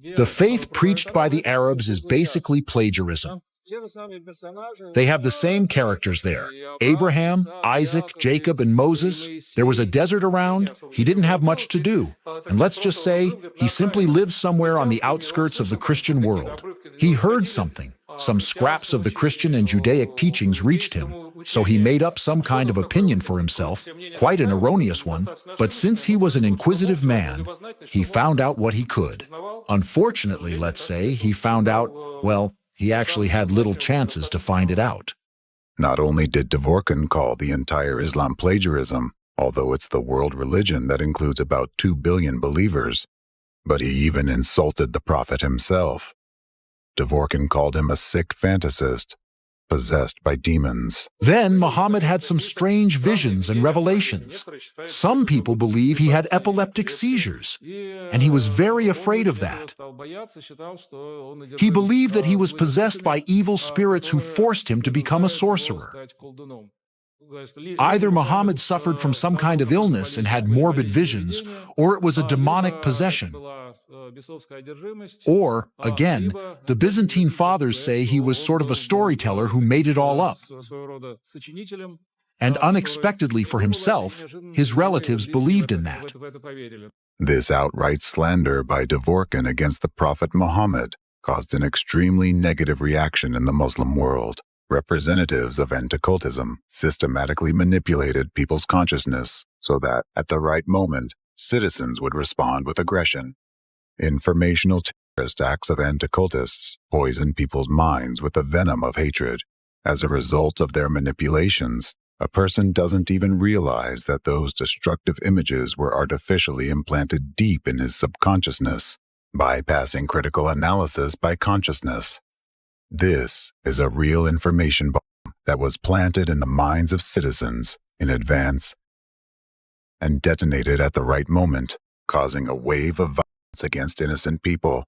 The faith preached by the Arabs is basically plagiarism. They have the same characters there: Abraham, Isaac, Jacob, and Moses. There was a desert around. He didn't have much to do. And let's just say he simply lived somewhere on the outskirts of the Christian world. He heard something. Some scraps of the Christian and Judaic teachings reached him, so he made up some kind of opinion for himself, quite an erroneous one, but since he was an inquisitive man, he found out what he could. Unfortunately, let's say, he found out, well, he actually had little chances to find it out. Not only did Dvorkin call the entire Islam plagiarism, although it's the world religion that includes about 2 billion believers, but he even insulted the Prophet himself. Dvorkin called him a sick fantasist, possessed by demons. Then Muhammad had some strange visions and revelations. Some people believe he had epileptic seizures, and he was very afraid of that. He believed that he was possessed by evil spirits who forced him to become a sorcerer. Either Muhammad suffered from some kind of illness and had morbid visions, or it was a demonic possession. Or, again, the Byzantine fathers say he was sort of a storyteller who made it all up. And unexpectedly for himself, his relatives believed in that. This outright slander by Dvorkin against the Prophet Muhammad caused an extremely negative reaction in the Muslim world. Representatives of anti-cultism systematically manipulated people's consciousness so that, at the right moment, citizens would respond with aggression. Informational terrorist acts of anti-cultists poison people's minds with the venom of hatred. As a result of their manipulations, a person doesn't even realize that those destructive images were artificially implanted deep in his subconsciousness, bypassing critical analysis by consciousness. This is a real information bomb that was planted in the minds of citizens in advance and detonated at the right moment, causing a wave of violence against innocent people.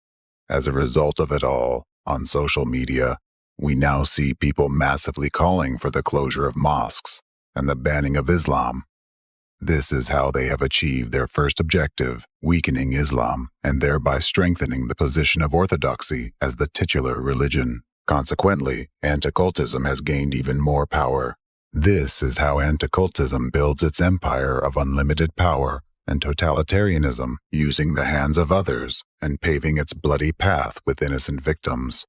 As a result of it all, on social media, we now see people massively calling for the closure of mosques and the banning of Islam. This is how they have achieved their first objective, weakening Islam, and thereby strengthening the position of orthodoxy as the titular religion. Consequently, anti-cultism has gained even more power. This is how anti-cultism builds its empire of unlimited power and totalitarianism, using the hands of others and paving its bloody path with innocent victims.